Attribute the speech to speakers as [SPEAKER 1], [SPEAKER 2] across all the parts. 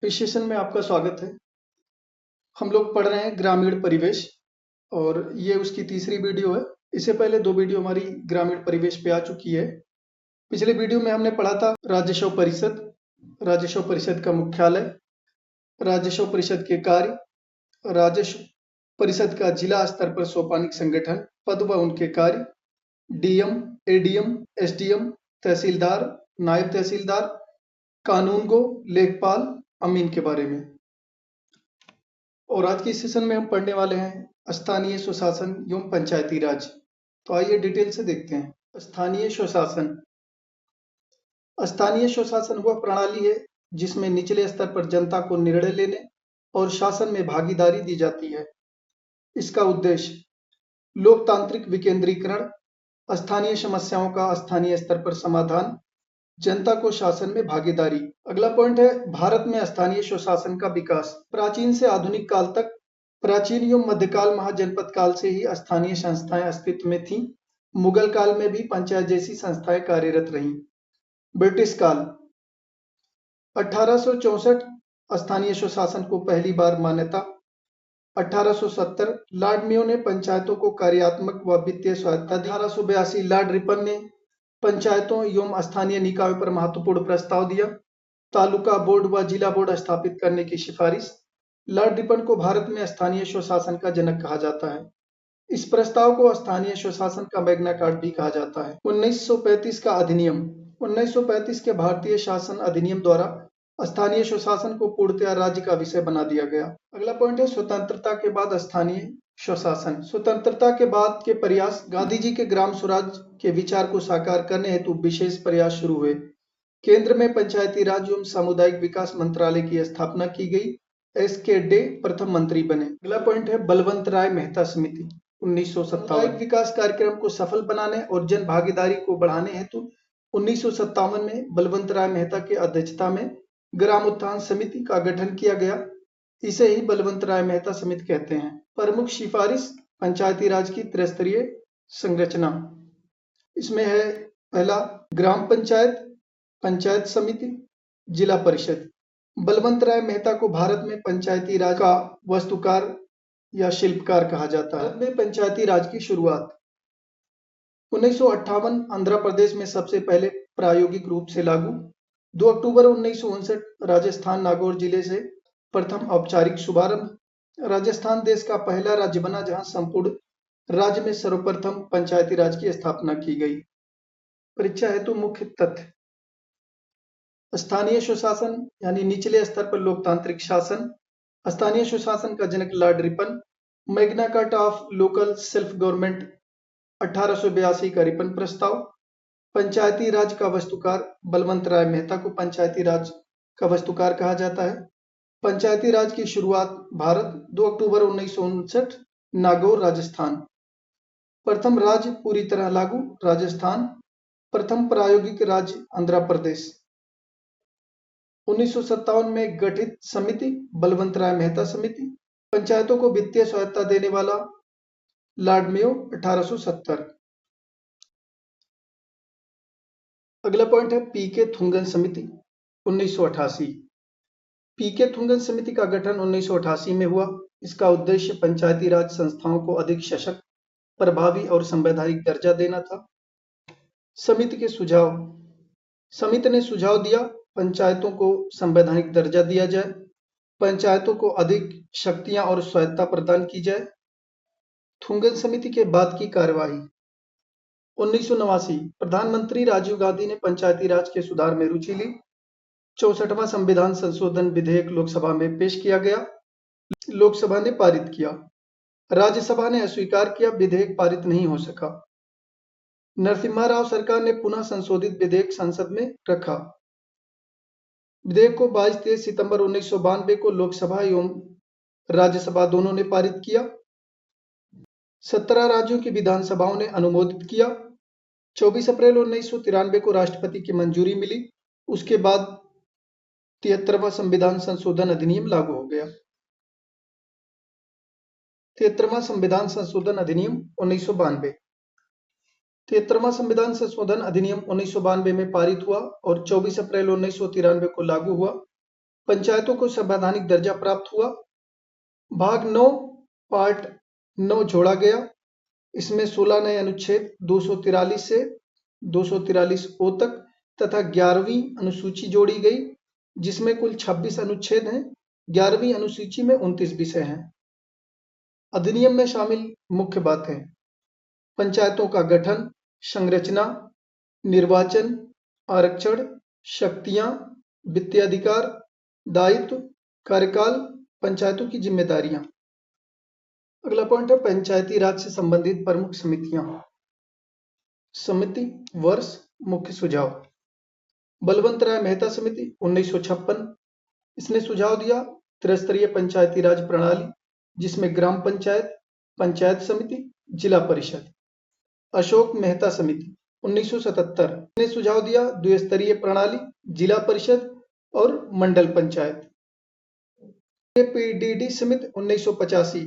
[SPEAKER 1] इस सेशन में आपका स्वागत है। हम लोग पढ़ रहे हैं ग्रामीण परिवेश और ये उसकी तीसरी वीडियो है। इससे पहले 2 वीडियो हमारी ग्रामीण परिवेश पे आ चुकी है। पिछले वीडियो में हमने पढ़ा था राजस्व परिषद का मुख्यालय, राजस्व परिषद के कार्य, राजस्व परिषद का जिला स्तर पर सोपानिक संगठन, पद व उनके कार्य, डीएम, एडीएम, एसडीएम, तहसीलदार, नायब तहसीलदार, कानूनगो, लेखपाल, अमीन के बारे में। और आज के इस सेशन में हम पढ़ने वाले हैं स्थानीय स्वशासन एवं पंचायती राज। तो आइए डिटेल से देखते हैं। स्थानीय स्वशासन वह प्रणाली है जिसमें निचले स्तर पर जनता को निर्णय लेने और शासन में भागीदारी दी जाती है। इसका उद्देश्य लोकतांत्रिक विकेंद्रीकरण, स्थानीय समस्याओं का स्थानीय स्तर पर समाधान, जनता को शासन में भागीदारी। अगला पॉइंट है भारत में स्थानीय स्वशासन का विकास। प्राचीन से आधुनिक काल तक, प्राचीन एवं मध्यकाल महाजनपद काल से ही स्थानीय संस्थाएं अस्तित्व में थीं। मुगल काल में भी पंचायत जैसी संस्थाएं कार्यरत रहीं। ब्रिटिश काल 1864 स्थानीय स्वशासन को पहली बार मान्यता। 1870 लॉर्ड मेयो ने पंचायतों को कार्यात्मक व वित्तीय सहायता दी। 1882 लॉर्ड रिपन ने पंचायतों एवं स्थानीय निकायों पर महत्वपूर्ण प्रस्ताव दिया। तालुका बोर्ड व जिला बोर्ड स्थापित करने की सिफारिश। लॉर्ड रिपन को भारत में स्थानीय स्वशासन का जनक कहा जाता है। इस प्रस्ताव को स्थानीय स्वशासन का मैग्ना कार्टा भी कहा जाता है। 1935 का अधिनियम 1935 के भारतीय शासन अधिनियम द्वारा स्थानीय स्वशासन को पूर्णतया राज्य का विषय बना दिया गया। अगला पॉइंट है स्वतंत्रता के बाद स्थानीय स्वशासन। स्वतंत्रता के बाद के प्रयास। गांधी जी के ग्राम स्वराज के विचार को साकार करने हेतु विशेष प्रयास शुरू हुए। केंद्र में पंचायती राज एवं सामुदायिक विकास मंत्रालय की स्थापना की गई। एस.के. डे प्रथम मंत्री बने। अगला पॉइंट है बलवंत राय मेहता समिति 1957। सामुदायिक विकास कार्यक्रम को सफल बनाने और जन भागीदारी को बढ़ाने हेतु 1957 में बलवंत राय मेहता की अध्यक्षता में ग्राम उत्थान समिति का गठन किया गया। इसे ही बलवंत राय मेहता समिति कहते हैं। प्रमुख सिफारिश पंचायती राज की त्रिस्तरीय संरचना। इसमें है पहला ग्राम पंचायत, पंचायत समिति, जिला परिषद। बलवंत राय मेहता को भारत में पंचायती राज का वास्तुकार या शिल्पकार कहा जाता है। भारत में पंचायती राज की शुरुआत 1958 आंध्र प्रदेश में सबसे पहले प्रायोगिक रूप से लागू। 2 अक्टूबर 1959 राजस्थान नागौर जिले से प्रथम औपचारिक शुभारंभ। राजस्थान देश का पहला राज्य बना जहां संपूर्ण राज्य में सर्वप्रथम पंचायती राज की स्थापना की गई। परीक्षा हेतु मुख्य तथ्य। स्थानीय स्वशासन यानी निचले स्तर पर लोकतांत्रिक शासन। स्थानीय स्वशासन का जनक Lord Ripon. Magna Carta of local self government 1882 का रिपन प्रस्ताव। पंचायती राज का वास्तुकार बलवंत राय मेहता को पंचायती राज का वास्तुकार कहा जाता है। पंचायती राज की शुरुआत भारत 2 अक्टूबर 1959 नागौर राजस्थान। प्रथम राज्य पूरी तरह लागू राजस्थान। प्रथम प्रायोगिक राज्य आंध्र प्रदेश। 1957 में गठित समिति बलवंत राय मेहता समिति। पंचायतों को वित्तीय सहायता देने वाला लॉर्ड मेयो 1870। अगला पॉइंट है पी.के. थुंगन समिति 1988। पी.के. थुंगन समिति का गठन 1988 में हुआ। इसका उद्देश्य पंचायती राज संस्थाओं को अधिक सशक्त, प्रभावी और संवैधानिक दर्जा देना था। समिति के सुझाव। समिति ने सुझाव दिया पंचायतों को संवैधानिक दर्जा दिया जाए, पंचायतों को अधिक शक्तियां और स्वायत्तता प्रदान की जाए। थुंगन समिति के बाद की कार्यवाही 1989 प्रधानमंत्री राजीव गांधी ने पंचायती राज के सुधार में रुचि ली। 64वां संविधान संशोधन विधेयक लोकसभा में पेश किया गया। लोकसभा ने पारित किया। राज्यसभा ने अस्वीकार किया, विधेयक पारित नहीं हो सका। नरसिम्हा राव सरकार ने पुनः संशोधित विधेयक संसद में रखा। विधेयक को 22-23 सितंबर 1992 को लोकसभा एवं राज्यसभा दोनों ने पारित किया। 17 राज्यों की विधानसभाओं ने अनुमोदित किया। 24 अप्रैल 1993 को राष्ट्रपति की मंजूरी मिली। उसके बाद 73वां संविधान संशोधन अधिनियम लागू हो गया। 73वां संविधान संशोधन अधिनियम 1992। 73वां संविधान संशोधन अधिनियम 1992 में पारित हुआ और 24 अप्रैल 1993 को लागू हुआ। पंचायतों को संवैधानिक दर्जा प्राप्त हुआ। भाग 9 पार्ट 9 जोड़ा गया। इसमें 16 नए अनुच्छेद 243 से 243 ओ तक तथा 11वीं अनुसूची जोड़ी गई, जिसमें कुल 26 अनुच्छेद हैं। 11वीं अनुसूची में 29 विषय हैं। अधिनियम में शामिल मुख्य बातें: पंचायतों का गठन, संरचना, निर्वाचन, आरक्षण, शक्तियां, वित्तीय अधिकार, दायित्व, कार्यकाल, पंचायतों की जिम्मेदारियां। अगला पॉइंट है पंचायती राज से संबंधित प्रमुख समितियां। समिति वर्ष, मुख्य सुझाव: बलवंत राय मेहता समिति 1956। इसने सुझाव दिया त्रिस्तरीय पंचायती राज प्रणाली, जिसमें ग्राम पंचायत, पंचायत समिति, जिला परिषद। अशोक मेहता समिति 1977 ने सुझाव दिया द्विस्तरीय प्रणाली, जिला परिषद और मंडल पंचायत। पीडीडी समिति 1985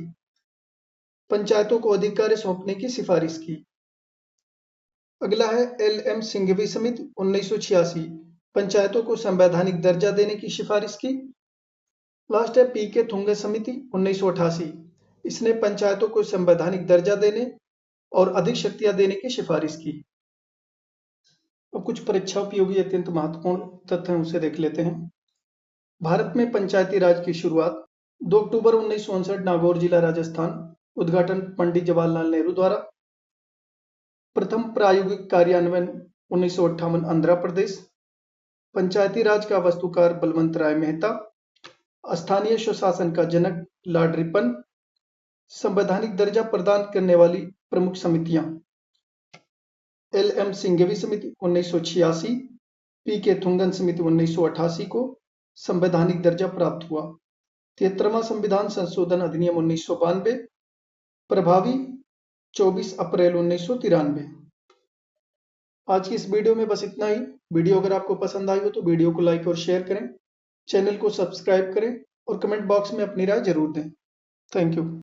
[SPEAKER 1] पंचायतों को अधिकार सौंपने की सिफारिश की। अगला है एल.एम. सिंघवी समिति 1986 पंचायतों को संवैधानिक दर्जा देने की सिफारिश की। लास्ट है पी.के. थुंगे समिति 1988। इसने पंचायतों को संवैधानिक दर्जा देने और अधिक शक्तियां देने की सिफारिश की। अब कुछ परीक्षा उपयोगी अत्यंत महत्वपूर्ण तथ्य हैं, उसे देख लेते हैं। भारत में पंचायती राज की शुरुआत 2 अक्टूबर 1959 नागौर जिला राजस्थान। उद्घाटन पंडित जवाहरलाल नेहरू द्वारा। प्रथम प्रायोगिक कार्यान्वयन 1958 आंध्र प्रदेश। पंचायती राज का वास्तुकार बलवंत राय मेहता। स्थानीय स्वशासन का जनक लॉर्ड रिपन। संवैधानिक दर्जा प्रदान करने वाली प्रमुख समितियां: एल.एम. सिंघवी समिति 1986, पी.के. थुंगन समिति 1988 को संवैधानिक दर्जा प्राप्त हुआ। 73वां संविधान संशोधन अधिनियम 1992, प्रभावी 24 अप्रैल 1993। आज की इस वीडियो में बस इतना ही। वीडियो अगर आपको पसंद आई हो तो वीडियो को लाइक और शेयर करें, चैनल को सब्सक्राइब करें और कमेंट बॉक्स में अपनी राय जरूर दें। Thank you.